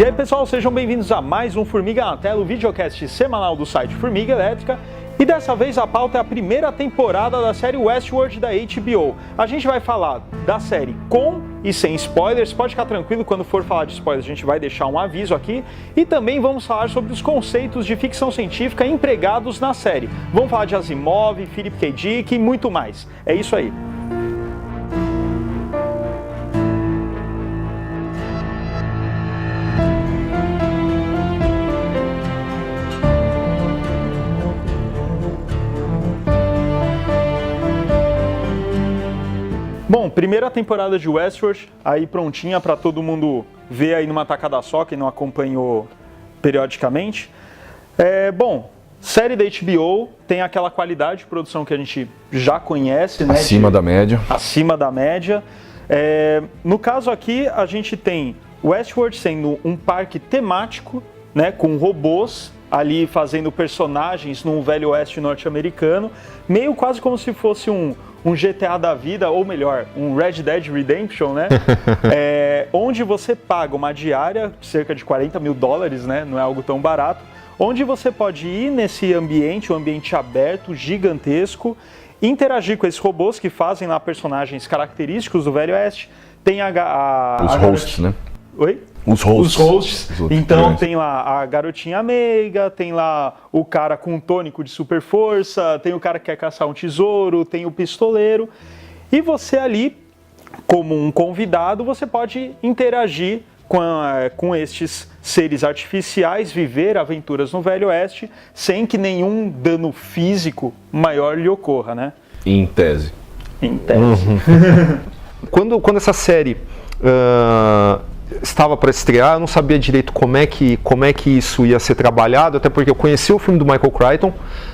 E aí pessoal, sejam bem-vindos a mais um Formiga na Tela, o videocast semanal do site Formiga Elétrica. E dessa vez a pauta é a primeira temporada da série Westworld da HBO. A gente vai falar da série com e sem spoilers, pode ficar tranquilo, quando for falar de spoilers a gente vai deixar um aviso aqui. E também vamos falar sobre os conceitos de ficção científica empregados na série. Vamos falar de Asimov, Philip K. Dick e muito mais. É isso aí. Bom, primeira temporada de Westworld, aí prontinha para todo mundo ver aí numa tacada só, quem não acompanhou periodicamente. Bom, série da HBO, tem aquela qualidade de produção que a gente já conhece, né? Acima da média. Acima da média. No caso aqui, a gente tem Westworld sendo um parque temático, né, com robôs ali fazendo personagens num velho oeste norte-americano, meio quase como se fosse um GTA da vida, ou melhor, um Red Dead Redemption, né? Onde você paga uma diária, cerca de $40 mil, né? Não é algo tão barato, onde você pode ir nesse ambiente, um ambiente aberto, gigantesco, interagir com esses robôs que fazem lá personagens característicos do Velho Oeste. Tem os hosts, né? Oi? Os hosts. Então tem lá a garotinha meiga, tem lá o cara com um tônico de super força, tem o cara que quer caçar um tesouro, tem o pistoleiro. E você ali, como um convidado, você pode interagir com estes seres artificiais, viver aventuras no Velho Oeste, sem que nenhum dano físico maior lhe ocorra, né? Em tese. Em tese. Quando essa série estava para estrear, eu não sabia direito como é que isso ia ser trabalhado, até porque eu conheci o filme do Michael Crichton,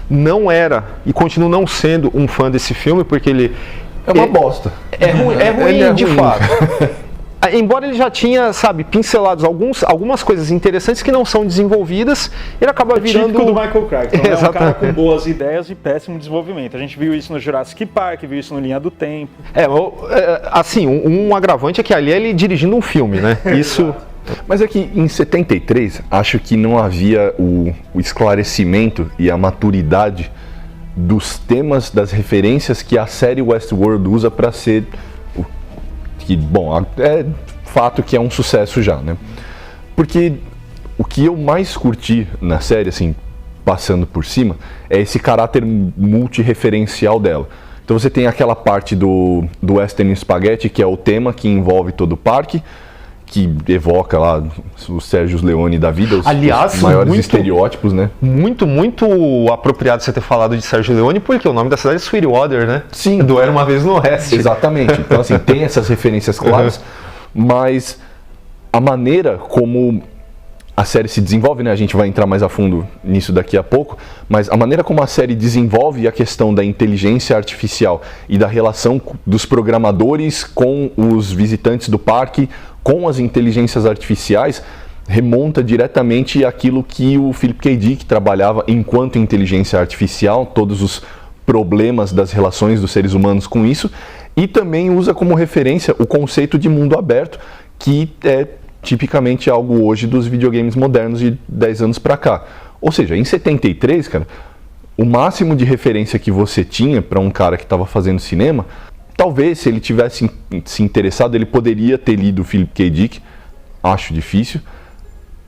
não era e continuo não sendo um fã desse filme, porque ele é uma bosta. É ruim de fato. Embora ele já tinha, pincelados algumas coisas interessantes que não são desenvolvidas, ele acaba virando... Típico do Michael Crichton, é um cara com boas ideias e péssimo desenvolvimento. A gente viu isso no Jurassic Park, viu isso no Linha do Tempo. Um agravante é que ali ele dirigindo um filme, né? Isso... Mas é que em 73, acho que não havia o esclarecimento e a maturidade dos temas, das referências que a série Westworld usa para ser... Que, bom, é fato que é um sucesso já, né? Porque o que eu mais curti na série, assim, passando por cima, é esse caráter multireferencial dela. Então você tem aquela parte do Western Spaghetti, que é o tema que envolve todo o parque, que evoca lá o Sérgio Leone da vida, os maiores estereótipos, né? Muito apropriado você ter falado de Sérgio Leone, porque o nome da cidade é Sweetwater, né? Sim. Do Era Uma Vez no Oeste. Exatamente. Então, assim, tem essas referências claras, mas a maneira como a série se desenvolve, né? A gente vai entrar mais a fundo nisso daqui a pouco, mas a maneira como a série desenvolve a questão da inteligência artificial e da relação dos programadores com os visitantes do parque, com as inteligências artificiais, remonta diretamente àquilo que o Philip K. Dick trabalhava enquanto inteligência artificial, todos os problemas das relações dos seres humanos com isso, e também usa como referência o conceito de mundo aberto, que é tipicamente algo hoje dos videogames modernos de 10 anos para cá. Ou seja, em 73, cara, o máximo de referência que você tinha para um cara que estava fazendo cinema, talvez, se ele tivesse se interessado, ele poderia ter lido o Philip K. Dick, acho difícil.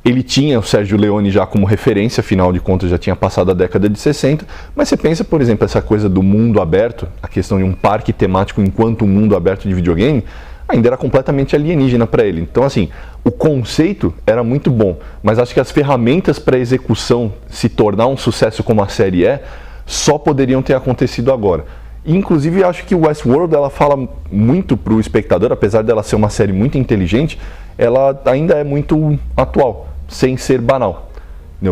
Ele tinha o Sérgio Leone já como referência, afinal de contas já tinha passado a década de 60, mas você pensa, por exemplo, essa coisa do mundo aberto, a questão de um parque temático enquanto um mundo aberto de videogame, ainda era completamente alienígena para ele. Então, assim, o conceito era muito bom, mas acho que as ferramentas para execução se tornar um sucesso como a série só poderiam ter acontecido agora. Inclusive, acho que o Westworld, ela fala muito para o espectador, apesar dela ser uma série muito inteligente, ela ainda é muito atual, sem ser banal.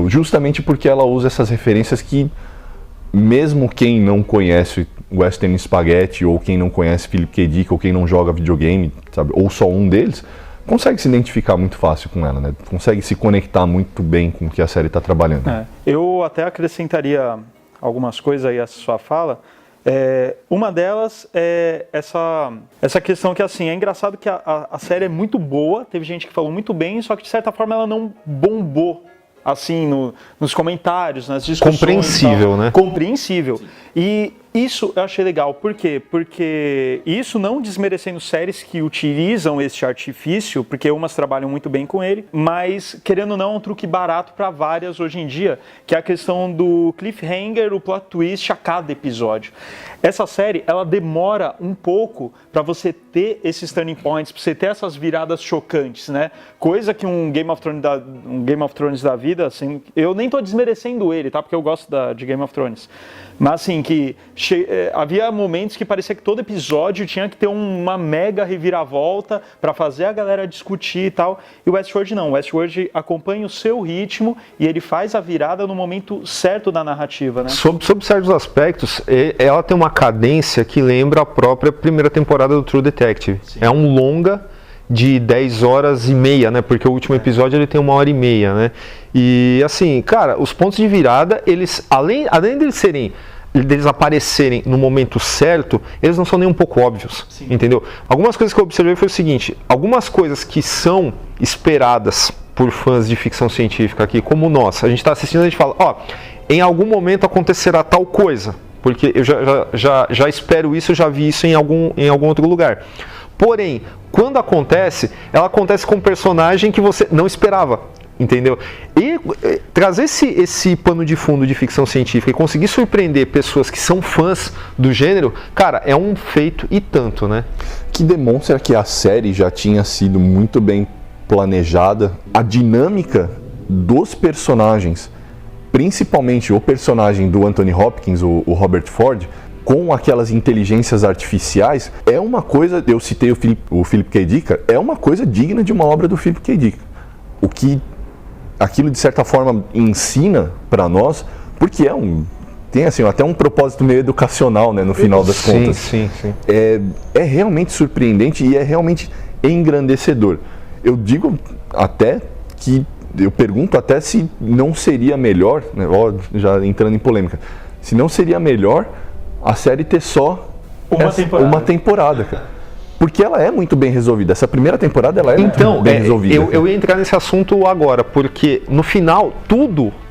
Justamente porque ela usa essas referências que, mesmo quem não conhece Western Spaghetti, ou quem não conhece Philip K. Dick, ou quem não joga videogame, sabe, ou só um deles, consegue se identificar muito fácil com ela, né? Consegue se conectar muito bem com o que a série está trabalhando. Eu até acrescentaria algumas coisas aí a sua fala. Uma delas é essa questão que, assim, é engraçado que a série é muito boa, teve gente que falou muito bem, só que de certa forma ela não bombou, assim, nos comentários, nas discussões. Compreensível, né? Compreensível. E isso eu achei legal. Por quê? Porque isso não desmerecendo séries que utilizam esse artifício, porque umas trabalham muito bem com ele, mas, querendo ou não, é um truque barato para várias hoje em dia, que é a questão do cliffhanger, o plot twist a cada episódio. Essa série, ela demora um pouco para você ter esses turning points, para você ter essas viradas chocantes, né? Coisa que um Game of Thrones da vida, assim, eu nem tô desmerecendo ele, tá? Porque eu gosto de Game of Thrones. Mas assim, que havia momentos que parecia que todo episódio tinha que ter uma mega reviravolta para fazer a galera discutir e tal. E o Westworld não. O Westworld acompanha o seu ritmo e ele faz a virada no momento certo da narrativa, né? Sob certos aspectos, ela tem uma cadência que lembra a própria primeira temporada do True Detective. Sim. É um longa de 10 horas e meia, né? Porque o último episódio ele tem 1h30, né? E assim, cara, os pontos de virada, eles, além deles aparecerem no momento certo, eles não são nem um pouco óbvios. Sim. Entendeu? Algumas coisas que eu observei foi o seguinte: algumas coisas que são esperadas por fãs de ficção científica aqui, como nós, a gente está assistindo, a gente fala, em algum momento acontecerá tal coisa, porque eu já espero isso, eu já vi isso em algum outro lugar. Porém, quando acontece, ela acontece com um personagem que você não esperava, entendeu? E trazer esse pano de fundo de ficção científica e conseguir surpreender pessoas que são fãs do gênero, cara, é um feito e tanto, né? Que demonstra que a série já tinha sido muito bem planejada, a dinâmica dos personagens, principalmente o personagem do Anthony Hopkins, o Robert Ford, com aquelas inteligências artificiais, é uma coisa, eu citei o Philip K. Dick, é uma coisa digna de uma obra do Philip K. Dick. O que aquilo, de certa forma, ensina para nós, porque tem assim, até um propósito meio educacional, né, no final das contas. Sim. É realmente surpreendente e é realmente engrandecedor. Eu digo até que, eu pergunto até se não seria melhor, né, já entrando em polêmica, se não seria melhor a série ter só uma temporada, cara. Porque ela é muito bem resolvida. Essa primeira temporada ela é muito bem resolvida. Eu ia entrar nesse assunto agora, porque no final,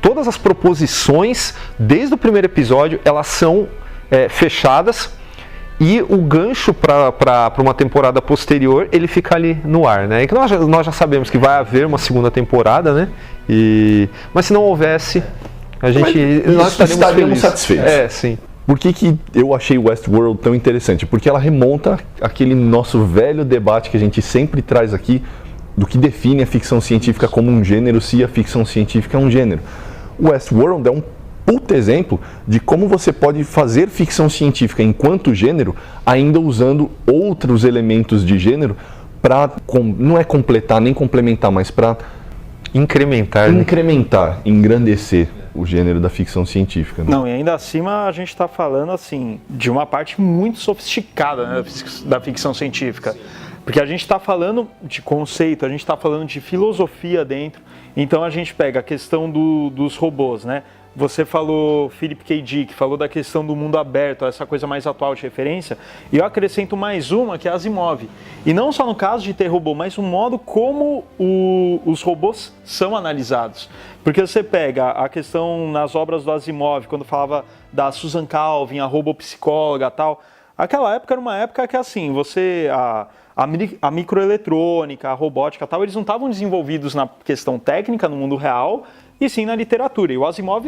todas as proposições, desde o primeiro episódio, elas são fechadas, e o gancho para uma temporada posterior, ele fica ali no ar, né? E que nós já sabemos que vai haver uma segunda temporada, né? Mas se não houvesse, nós estaríamos satisfeitos. Sim. Por que eu achei Westworld tão interessante? Porque ela remonta aquele nosso velho debate que a gente sempre traz aqui do que define a ficção científica como um gênero, se a ficção científica é um gênero. Westworld é um puta exemplo de como você pode fazer ficção científica enquanto gênero, ainda usando outros elementos de gênero para, não é completar nem complementar, mas para incrementar, engrandecer o gênero da ficção científica. Né? Não, e ainda acima a gente está falando assim de uma parte muito sofisticada, né, da ficção científica. Sim. Porque a gente está falando de conceito, a gente está falando de filosofia dentro. Então a gente pega a questão dos robôs, né? Você falou, Philip K. Dick, falou da questão do mundo aberto, essa coisa mais atual de referência, e eu acrescento mais uma, que é Asimov. E não só no caso de ter robô, mas o modo como os robôs são analisados. Porque você pega a questão nas obras do Asimov, quando falava da Susan Calvin, a robopsicóloga e tal, aquela época era uma época que, assim, a microeletrônica, a robótica e tal, eles não estavam desenvolvidos na questão técnica, no mundo real, e sim na literatura. E o Asimov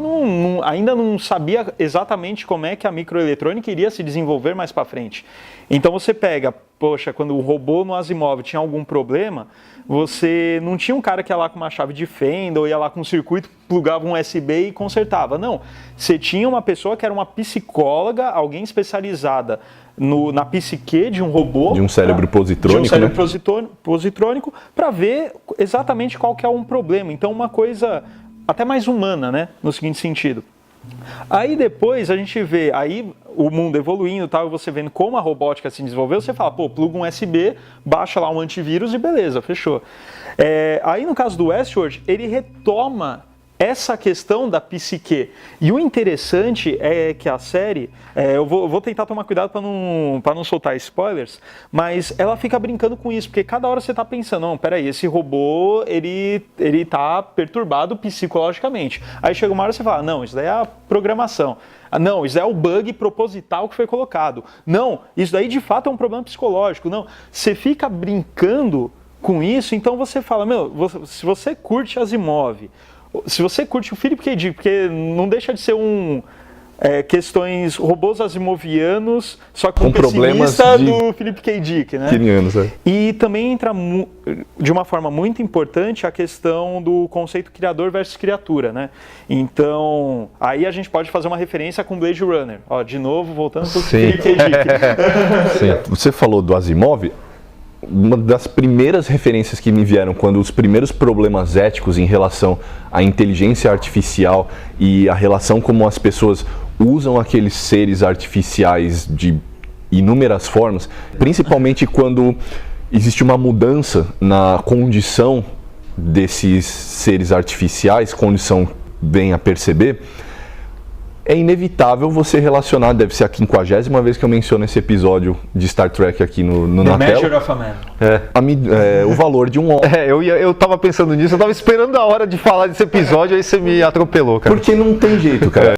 ainda não sabia exatamente como é que a microeletrônica iria se desenvolver mais para frente. Então você pega, poxa, quando o robô no Asimov tinha algum problema, você não tinha um cara que ia lá com uma chave de fenda ou ia lá com um circuito, plugava um USB e consertava. Não, você tinha uma pessoa que era uma psicóloga, alguém especializada na psique de um robô. De um cérebro positrônico, de um cérebro positrônico, para ver exatamente qual que é um problema. Então uma coisa até mais humana, né, no seguinte sentido. Aí depois a gente vê aí o mundo evoluindo, tal, você vendo como a robótica se desenvolveu, você fala, pluga um USB, baixa lá um antivírus e beleza, fechou. Aí no caso do Westworld, ele retoma essa questão da psique. E o interessante é que a série, eu vou tentar tomar cuidado para não soltar spoilers, mas ela fica brincando com isso, porque cada hora você está pensando, não, peraí, esse robô, ele tá perturbado psicologicamente. Aí chega uma hora e você fala, não, isso daí é a programação. Não, isso é o bug proposital que foi colocado. Não, isso daí de fato é um problema psicológico. Não, você fica brincando com isso, então você fala, se você curte Asimov, se você curte o Philip K. Dick, porque não deixa de ser questões robôs asimovianos, só que com pessimista do Philip K. Dick, né? E também entra de uma forma muito importante a questão do conceito criador versus criatura, né? Então, aí a gente pode fazer uma referência com Blade Runner. Ó, de novo, voltando para o Philip K. Dick. Sim. Você falou do Asimov. Uma das primeiras referências que me vieram quando os primeiros problemas éticos em relação à inteligência artificial e a relação como as pessoas usam aqueles seres artificiais de inúmeras formas, principalmente quando existe uma mudança na condição desses seres artificiais, condição bem a perceber, é inevitável você relacionar, deve ser a 50ª vez que eu menciono esse episódio de Star Trek aqui na The tela. Measure of a Man. O valor de um homem. Eu tava pensando nisso, eu tava esperando a hora de falar desse episódio, aí você me atropelou, cara. Porque não tem jeito, cara.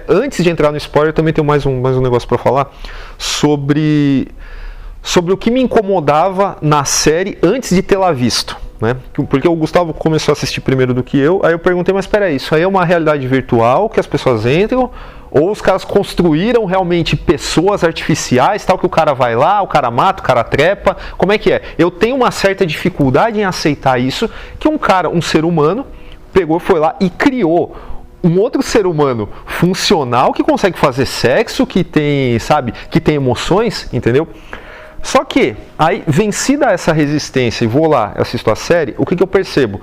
Antes de entrar no spoiler, eu também tenho mais um negócio pra falar sobre o que me incomodava na série antes de tê-la visto. Né? Porque o Gustavo começou a assistir primeiro do que eu, aí eu perguntei, mas peraí, isso aí é uma realidade virtual que as pessoas entram, ou os caras construíram realmente pessoas artificiais, tal, que o cara vai lá, o cara mata, o cara trepa, como é que é? Eu tenho uma certa dificuldade em aceitar isso, que um ser humano, pegou, foi lá e criou um outro ser humano funcional que consegue fazer sexo, que tem, que tem emoções, entendeu? Só que, aí, vencida essa resistência e vou lá, assisto a série, o que eu percebo?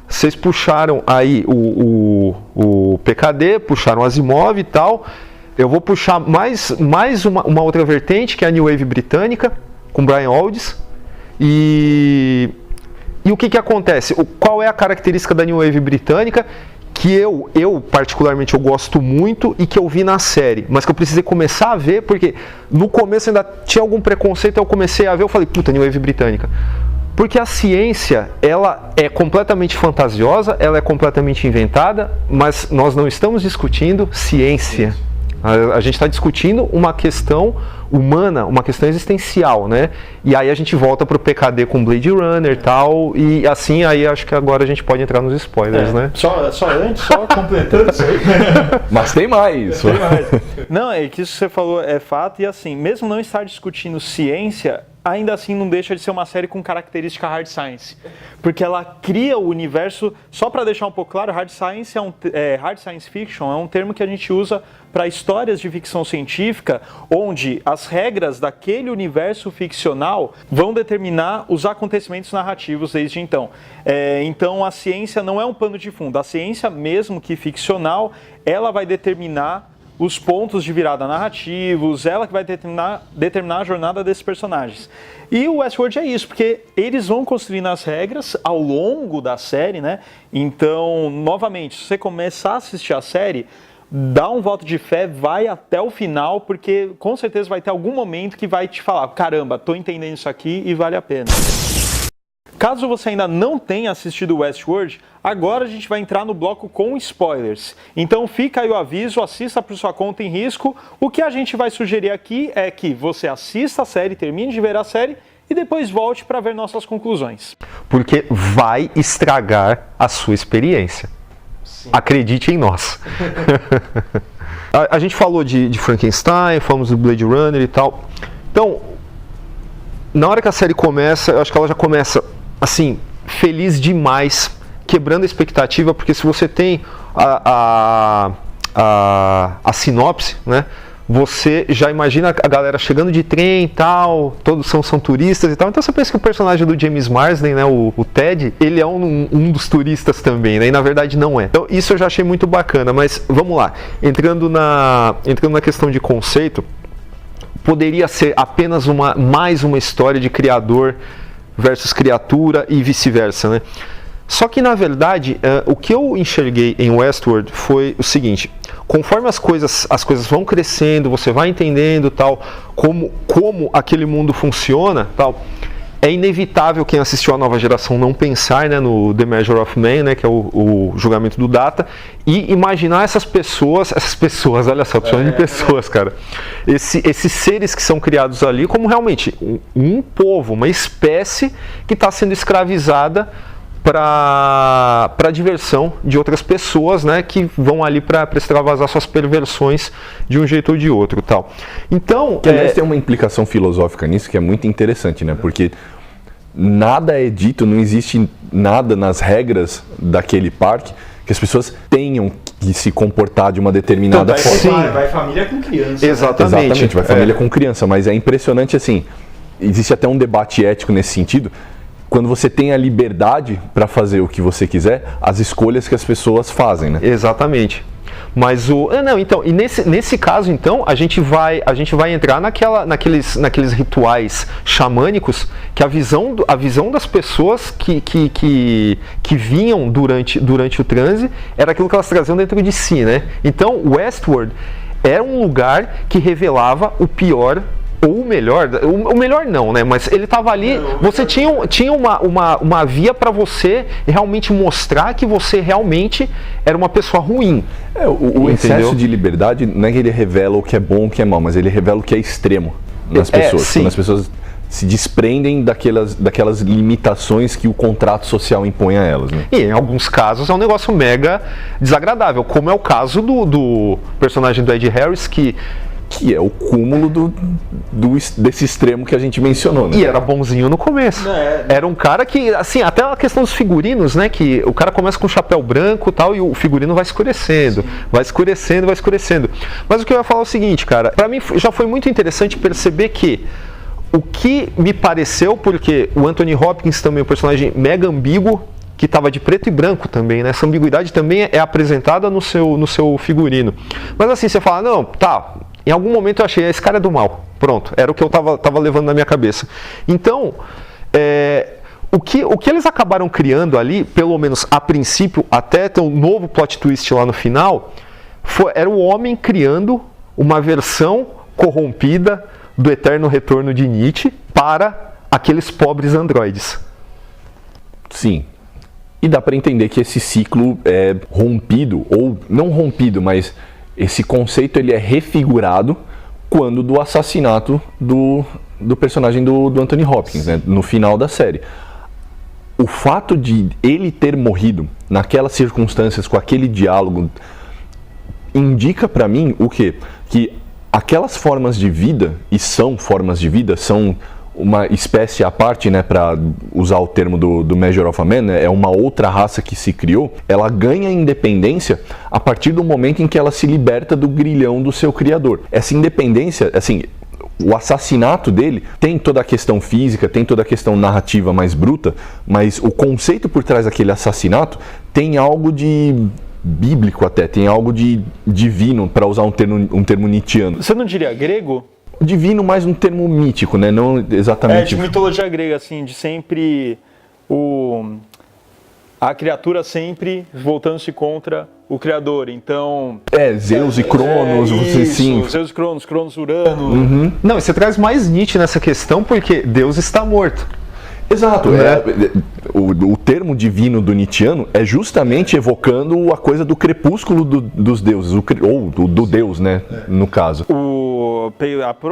Vocês puxaram aí o PKD, puxaram Asimov e tal, eu vou puxar mais uma outra vertente, que é a New Wave britânica, com Brian Aldiss, e o que acontece? Qual é a característica da New Wave britânica? Que eu particularmente eu gosto muito e que eu vi na série, mas que eu precisei começar a ver, porque no começo ainda tinha algum preconceito, eu comecei a ver, eu falei, puta, New Wave britânica. Porque a ciência, ela é completamente fantasiosa, ela é completamente inventada, mas nós não estamos discutindo ciência. A gente está discutindo uma questão humana, uma questão existencial, né? E aí a gente volta pro PKD com Blade Runner e tal, e assim aí acho que agora a gente pode entrar nos spoilers, né? Só completando isso aí. Mas tem mais. Não, é que isso que você falou é fato, e assim, mesmo não estar discutindo ciência, ainda assim não deixa de ser uma série com característica hard science, porque ela cria o universo, só para deixar um pouco claro, hard science hard science fiction é um termo que a gente usa para histórias de ficção científica, onde as regras daquele universo ficcional vão determinar os acontecimentos narrativos desde então. Então a ciência não é um pano de fundo, a ciência mesmo que ficcional, ela vai determinar os pontos de virada narrativos, ela que vai determinar a jornada desses personagens. E o Westworld é isso, porque eles vão construindo as regras ao longo da série, né? Então, novamente, se você começar a assistir a série, dá um voto de fé, vai até o final, porque com certeza vai ter algum momento que vai te falar, caramba, tô entendendo isso aqui e vale a pena. Caso você ainda não tenha assistido Westworld, agora a gente vai entrar no bloco com spoilers. Então fica aí o aviso, assista por sua conta em risco. O que a gente vai sugerir aqui é que você assista a série, termine de ver a série e depois volte para ver nossas conclusões. Porque vai estragar a sua experiência. Sim. Acredite em nós. A gente falou de Frankenstein, falamos do Blade Runner e tal. Então, na hora que a série começa, eu acho que ela já começa assim, feliz demais, quebrando a expectativa, porque se você tem a sinopse, né, você já imagina a galera chegando de trem e tal, todos são turistas e tal, então você pensa que o personagem do James Marsden, né, o Ted, ele é um dos turistas também, né, e na verdade não é. Então isso eu já achei muito bacana, mas vamos lá, entrando na questão de conceito, poderia ser apenas mais uma história de criador versus criatura e vice-versa, né? Só que, na verdade, o que eu enxerguei em Westworld foi o seguinte: conforme as coisas vão crescendo, você vai entendendo tal, como aquele mundo funciona, tal, é inevitável quem assistiu a nova geração não pensar, né, no The Measure of Man, né, que é o julgamento do Data, e imaginar essas pessoas, olha só, tô chamando de pessoas, cara, esses seres que são criados ali como realmente um povo, uma espécie que está sendo escravizada para diversão de outras pessoas, né, que vão ali para extravasar suas perversões de um jeito ou de outro, tal. Então, aliás, tem uma implicação filosófica nisso que é muito interessante, né? Porque nada é dito, não existe nada nas regras daquele parque que as pessoas tenham que se comportar de uma determinada forma. Vai família com criança. Exatamente, vai família com criança, mas é impressionante assim. Existe até um debate ético nesse sentido. Quando você tem a liberdade para fazer o que você quiser, as escolhas que as pessoas fazem, né? Exatamente. Mas então, e nesse caso, então, a gente vai entrar naqueles rituais xamânicos que a visão das pessoas que vinham durante o transe era aquilo que elas traziam dentro de si, né? Então, Westworld era um lugar que revelava o pior ou o melhor não, né? Mas ele estava ali, você tinha uma via para você realmente mostrar que você realmente era uma pessoa ruim. O excesso de liberdade não é que ele revela o que é bom ou o que é mal, mas ele revela o que é extremo nas pessoas. Quando as pessoas se desprendem daquelas limitações que o contrato social impõe a elas, né? E em alguns casos é um negócio mega desagradável, como é o caso do personagem do Ed Harris, que é o cúmulo desse extremo que a gente mencionou, né? E era bonzinho no começo. Era um cara que, assim, até a questão dos figurinos, né? Que o cara começa com um chapéu branco e tal, e o figurino vai escurecendo. Vai escurecendo. Mas o que eu ia falar é o seguinte, cara. Pra mim já foi muito interessante perceber que o que me pareceu, porque o Anthony Hopkins também é um personagem mega ambíguo, que estava de preto e branco também, né? Essa ambiguidade também é apresentada no seu figurino. Mas assim, você fala, não, tá... Em algum momento eu achei, esse cara é do mal. Pronto, era o que eu tava levando na minha cabeça. Então, o que eles acabaram criando ali, pelo menos a princípio, até ter um novo plot twist lá no final, era o homem criando uma versão corrompida do eterno retorno de Nietzsche para aqueles pobres androides. Sim. E dá para entender que esse ciclo é rompido, ou não rompido, mas... Esse conceito ele é refigurado quando do assassinato do personagem do Anthony Hopkins, né, no final da série. O fato de ele ter morrido naquelas circunstâncias, com aquele diálogo, indica para mim o quê? Que aquelas formas de vida, e são formas de vida, são uma espécie à parte, né, para usar o termo do Measure of a Man, né, é uma outra raça que se criou, ela ganha independência a partir do momento em que ela se liberta do grilhão do seu criador. Essa independência, assim, o assassinato dele tem toda a questão física, tem toda a questão narrativa mais bruta, mas o conceito por trás daquele assassinato tem algo de bíblico até, tem algo de divino, para usar um termo nietzschiano. Você não diria grego? Divino, mais um termo mítico, né? Não exatamente. De mitologia grega, assim, de sempre a criatura sempre voltando-se contra o criador. Então. Zeus e Cronos, sim. Zeus e Cronos, Urano. Uhum. Não, você traz mais Nietzsche nessa questão porque Deus está morto. Exato. O termo divino do Nietzscheano é justamente evocando a coisa do crepúsculo dos deuses, ou do Deus, né, no caso.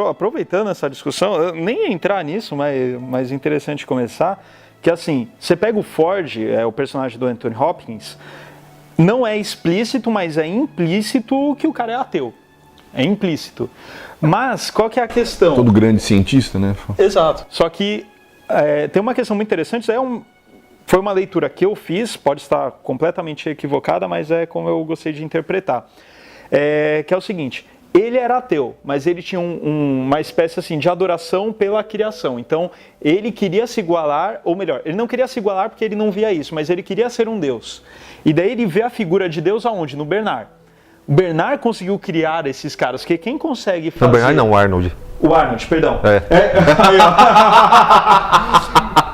Aproveitando essa discussão, eu nem ia entrar nisso, mas interessante começar, que assim, você pega o Ford, o personagem do Anthony Hopkins, não é explícito, mas é implícito que o cara é ateu. É implícito. Mas, qual que é a questão? Todo grande cientista, né? Exato. Só que tem uma questão muito interessante, foi uma leitura que eu fiz, pode estar completamente equivocada, mas é como eu gostei de interpretar. Que é o seguinte, ele era ateu, mas ele tinha uma espécie assim, de adoração pela criação. Então, ele queria se igualar, ou melhor, ele não queria se igualar porque ele não via isso, mas ele queria ser um Deus. E daí ele vê a figura de Deus aonde? No Bernard. O Bernard conseguiu criar esses caras, porque quem consegue fazer... Não, Bernard não, o Arnold. O Arnold, perdão.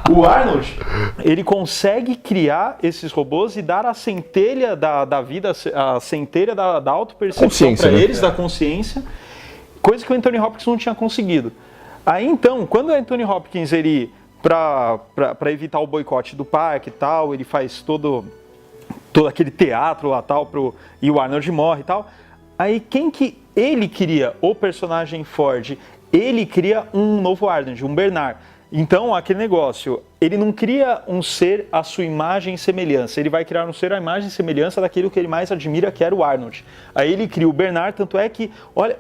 O Arnold, ele consegue criar esses robôs e dar a centelha da vida, a centelha da autopercepção para eles, da consciência, coisa que o Anthony Hopkins não tinha conseguido. Aí então, quando o Anthony Hopkins, ele, para evitar o boicote do parque e tal, ele faz todo aquele teatro lá tal, e o Arnold morre e tal, aí quem que ele cria? O personagem Ford, ele cria um novo Arnold, um Bernard. Então, aquele negócio, ele não cria um ser à sua imagem e semelhança, ele vai criar um ser à imagem e semelhança daquilo que ele mais admira, que era o Arnold. Aí ele cria o Bernard, tanto é que, olha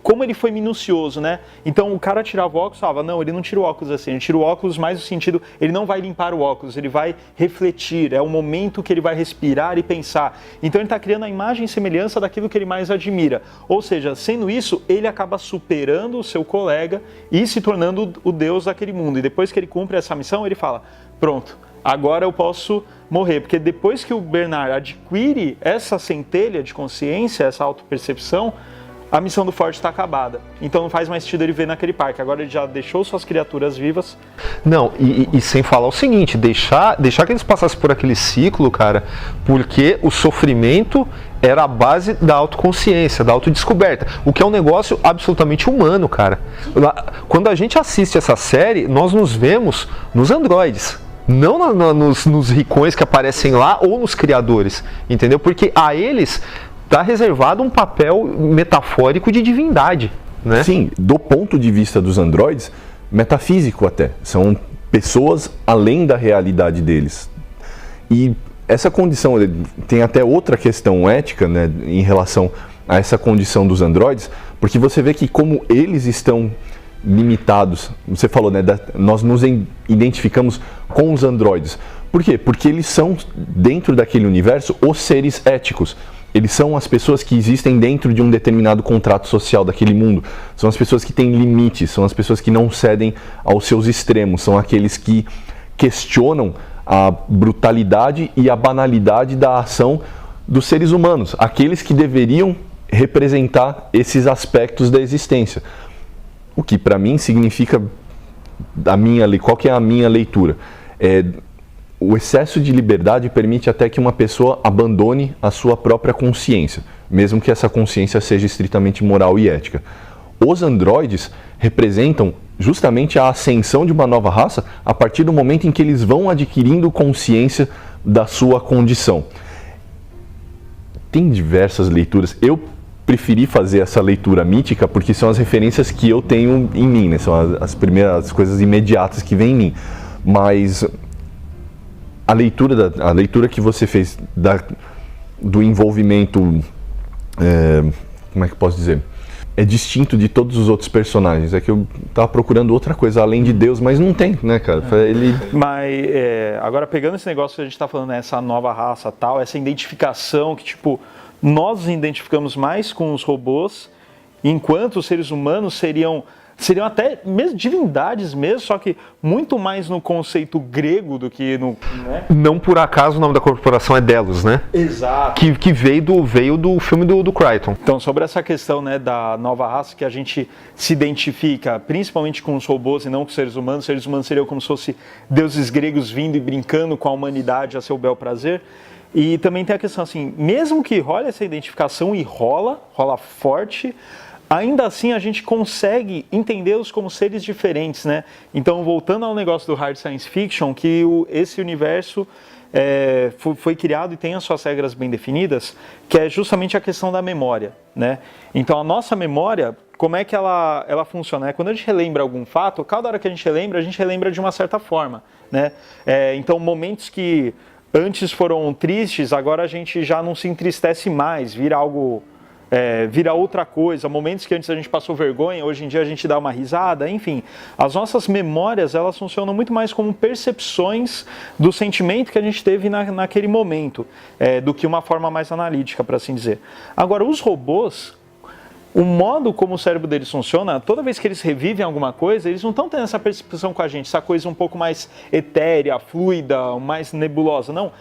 como ele foi minucioso, né? Então o cara tirava o óculos e falava, não, ele não tira o óculos assim, ele tira o óculos mais no sentido, ele não vai limpar o óculos, ele vai refletir, é o momento que ele vai respirar e pensar. Então ele está criando a imagem e semelhança daquilo que ele mais admira. Ou seja, sendo isso, ele acaba superando o seu colega e se tornando o deus daquele mundo. E depois que ele cumpre essa missão, ele fala, pronto, agora eu posso morrer. Porque depois que o Bernard adquire essa centelha de consciência, essa autopercepção, a missão do Ford está acabada. Então não faz mais sentido ele ver naquele parque. Agora ele já deixou suas criaturas vivas. Não, e sem falar o seguinte, deixar que eles passassem por aquele ciclo, cara, porque o sofrimento era a base da autoconsciência, da autodescoberta, o que é um negócio absolutamente humano, cara. Quando a gente assiste essa série, nós nos vemos nos androides, não nos ricões que aparecem lá ou nos criadores, entendeu? Porque a eles está reservado um papel metafórico de divindade, né? Sim, do ponto de vista dos androides, metafísico até. São pessoas além da realidade deles. E essa condição, tem até outra questão ética, né, em relação a essa condição dos androides, porque você vê que como eles estão limitados, você falou, né, nós nos identificamos com os androides. Por quê? Porque eles são, dentro daquele universo, os seres éticos. Eles são as pessoas que existem dentro de um determinado contrato social daquele mundo. São as pessoas que têm limites, são as pessoas que não cedem aos seus extremos, são aqueles que questionam a brutalidade e a banalidade da ação dos seres humanos, aqueles que deveriam representar esses aspectos da existência. O que para mim significa, qual que é a minha leitura? O excesso de liberdade permite até que uma pessoa abandone a sua própria consciência, mesmo que essa consciência seja estritamente moral e ética. Os androides representam justamente a ascensão de uma nova raça a partir do momento em que eles vão adquirindo consciência da sua condição. Tem diversas leituras. Eu preferi fazer essa leitura mítica porque são as referências que eu tenho em mim, né? São as primeiras coisas imediatas que vêm em mim. Mas a leitura que você fez do envolvimento, como é que eu posso dizer? É distinto de todos os outros personagens. É que eu estava procurando outra coisa além de Deus, mas não tem, né, cara? Mas agora pegando esse negócio que a gente está falando, né, essa nova raça tal, essa identificação que, tipo, nós nos identificamos mais com os robôs, enquanto os seres humanos seriam até mesmo divindades mesmo, só que muito mais no conceito grego do que no... Né? Não por acaso o nome da corporação é Delos, né? Exato. Que veio do filme do Crichton. Então, sobre essa questão, né, da nova raça que a gente se identifica principalmente com os robôs e não com os seres humanos seriam como se fossem deuses gregos vindo e brincando com a humanidade a seu bel prazer. E também tem a questão assim, mesmo que role essa identificação e rola forte, ainda assim a gente consegue entendê-los como seres diferentes, né? Então, voltando ao negócio do hard science fiction, que esse universo foi criado e tem as suas regras bem definidas, que é justamente a questão da memória, né? Então, a nossa memória, como é que ela funciona? Quando a gente relembra algum fato, cada hora que a gente relembra de uma certa forma, né? Então, momentos que antes foram tristes, agora a gente já não se entristece mais, vira algo... vira outra coisa, momentos que antes a gente passou vergonha, hoje em dia a gente dá uma risada, enfim. As nossas memórias, elas funcionam muito mais como percepções do sentimento que a gente teve naquele momento, do que uma forma mais analítica, para assim dizer. Agora, os robôs, o modo como o cérebro deles funciona, toda vez que eles revivem alguma coisa, eles não estão tendo essa percepção com a gente, essa coisa um pouco mais etérea, fluida, mais nebulosa, não.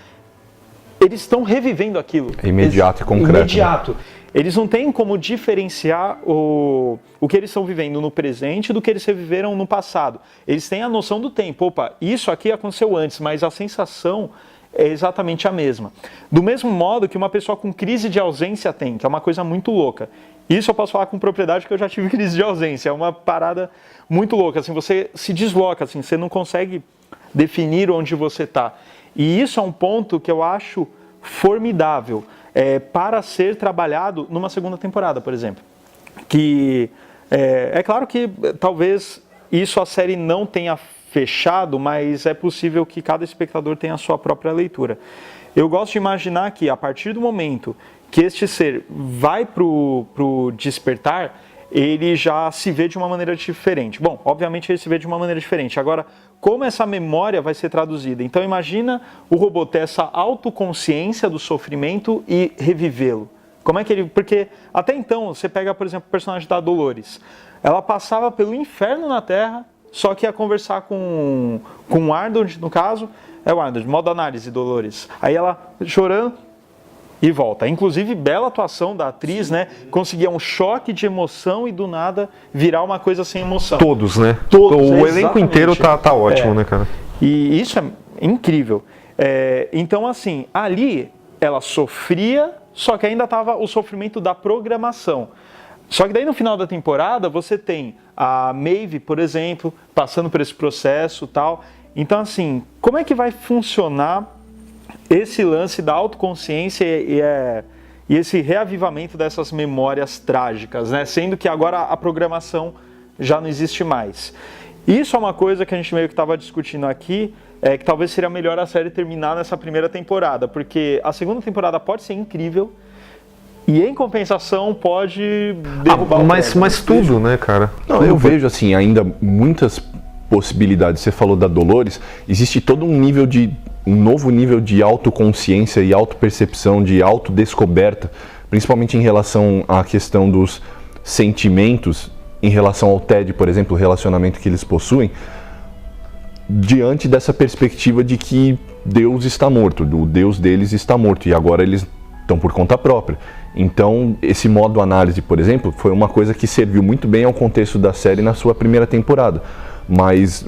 Eles estão revivendo aquilo. É imediato e concreto. Imediato. eles não têm como diferenciar o que eles estão vivendo no presente do que eles viveram no passado. Eles têm a noção do tempo. Opa, isso aqui aconteceu antes, mas a sensação é exatamente a mesma. Do mesmo modo que uma pessoa com crise de ausência tem, que é uma coisa muito louca. Isso eu posso falar com propriedade, porque eu já tive crise de ausência. É uma parada muito louca. Assim, você se desloca, assim, você não consegue definir onde você está. E isso é um ponto que eu acho formidável para ser trabalhado numa segunda temporada, por exemplo. Que é claro que talvez isso a série não tenha fechado, mas é possível que cada espectador tenha a sua própria leitura. Eu gosto de imaginar que a partir do momento que este ser vai pro despertar, ele já se vê de uma maneira diferente. Bom, obviamente ele se vê de uma maneira diferente. Agora, como essa memória vai ser traduzida? Então imagina o robô ter essa autoconsciência do sofrimento e revivê-lo. Como é que ele... Porque até então, você pega, por exemplo, o personagem da Dolores. Ela passava pelo inferno na Terra, só que ia conversar com o Arnold, no caso. É o Arnold, modo análise, Dolores. Aí ela chorando e volta. Inclusive, bela atuação da atriz, né? Conseguia um choque de emoção e do nada virar uma coisa sem emoção. Todos, né? Todos, o elenco inteiro tá ótimo, né, cara? E isso é incrível. Então, assim, ali ela sofria, só que ainda estava o sofrimento da programação. Só que daí no final da temporada você tem a Maeve, por exemplo, passando por esse processo e tal. Então, assim, como é que vai funcionar esse lance da autoconsciência e esse reavivamento dessas memórias trágicas, né? Sendo que agora a programação já não existe mais. Isso é uma coisa que a gente meio que estava discutindo aqui, que talvez seria melhor a série terminar nessa primeira temporada, porque a segunda temporada pode ser incrível e, em compensação, pode derrubar o prédio. Mas tudo, né, cara? Não, eu vejo, assim, ainda muitas possibilidades. Você falou da Dolores, existe todo um novo nível de autoconsciência e autopercepção, de autodescoberta, principalmente em relação à questão dos sentimentos, em relação ao Ted, por exemplo, o relacionamento que eles possuem, diante dessa perspectiva de que Deus está morto, o Deus deles está morto, e agora eles estão por conta própria. Então, esse modo análise, por exemplo, foi uma coisa que serviu muito bem ao contexto da série na sua primeira temporada, mas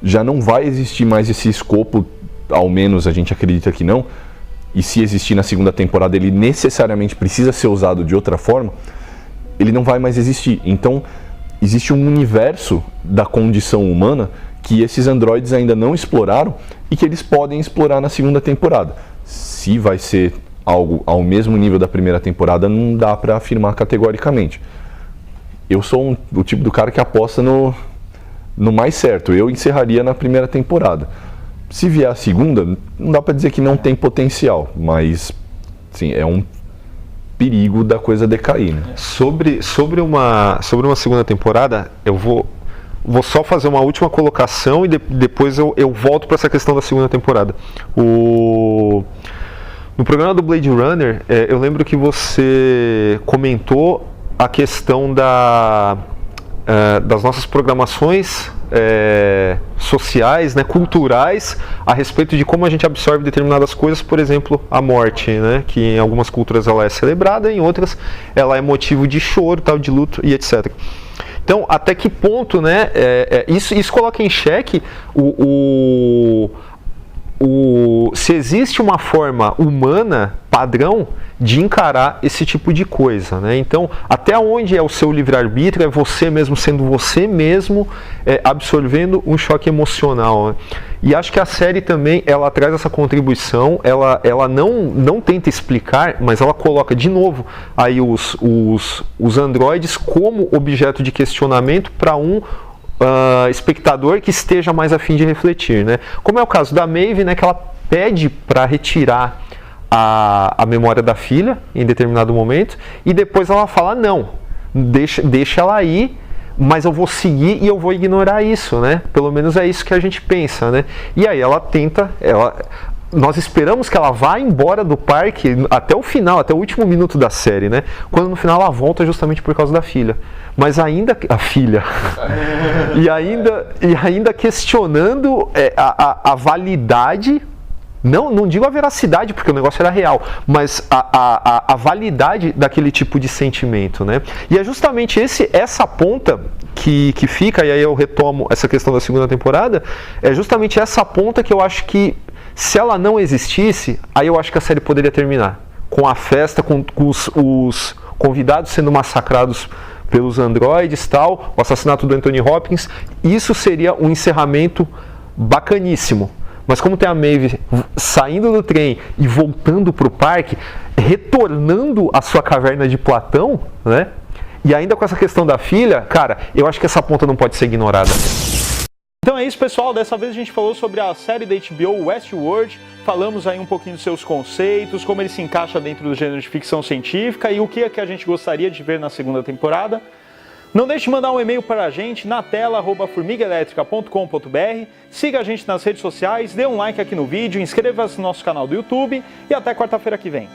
já não vai existir mais esse escopo, ao menos a gente acredita que não, e se existir na segunda temporada ele necessariamente precisa ser usado de outra forma, ele não vai mais existir. Então, existe um universo da condição humana que esses androides ainda não exploraram e que eles podem explorar na segunda temporada. Se vai ser algo ao mesmo nível da primeira temporada, não dá para afirmar categoricamente. Eu sou o tipo do cara que aposta no mais certo. Eu encerraria na primeira temporada. Se vier a segunda, não dá para dizer que não tem potencial, mas sim, é um perigo da coisa decair, né? Sobre uma segunda temporada, eu vou só fazer uma última colocação e depois eu volto para essa questão da segunda temporada. No programa do Blade Runner, eu lembro que você comentou a questão das nossas programações sociais, né, culturais, a respeito de como a gente absorve determinadas coisas, por exemplo, a morte, né, que em algumas culturas ela é celebrada, em outras ela é motivo de choro, tal, de luto e etc. Então, até que ponto, né, isso coloca em xeque se existe uma forma humana, padrão, de encarar esse tipo de coisa, né? Então, até onde é o seu livre-arbítrio, é você mesmo sendo você mesmo, absorvendo um choque emocional, né? E acho que a série também, ela traz essa contribuição, ela não tenta explicar, mas ela coloca de novo aí os androides como objeto de questionamento para um espectador que esteja mais a fim de refletir, né? Como é o caso da Maeve, né, que ela pede para retirar a memória da filha em determinado momento e depois ela fala não, deixa ela aí, mas eu vou seguir e eu vou ignorar isso, né? Pelo menos é isso que a gente pensa, né? E aí ela tenta, nós esperamos que ela vá embora do parque até o final, até o último minuto da série, né? Quando no final ela volta justamente por causa da filha. Mas ainda a filha e ainda questionando a validade Não digo a veracidade, porque o negócio era real, mas a validade daquele tipo de sentimento, né? E é justamente essa ponta que fica, e aí eu retomo essa questão da segunda temporada, é justamente essa ponta que eu acho que, se ela não existisse, aí eu acho que a série poderia terminar. Com a festa, com os convidados sendo massacrados pelos androides, tal, o assassinato do Anthony Hopkins, isso seria um encerramento bacaníssimo. Mas como tem a Maeve saindo do trem e voltando para o parque, retornando à sua caverna de Platão, né? E ainda com essa questão da filha, cara, eu acho que essa ponta não pode ser ignorada. Então é isso, pessoal. Dessa vez a gente falou sobre a série da HBO Westworld. Falamos aí um pouquinho dos seus conceitos, como ele se encaixa dentro do gênero de ficção científica e o que é que a gente gostaria de ver na segunda temporada. Não deixe de mandar um e-mail para a gente na tela @formigaelétrica.com.br. Siga a gente nas redes sociais, dê um like aqui no vídeo, inscreva-se no nosso canal do YouTube e até quarta-feira que vem.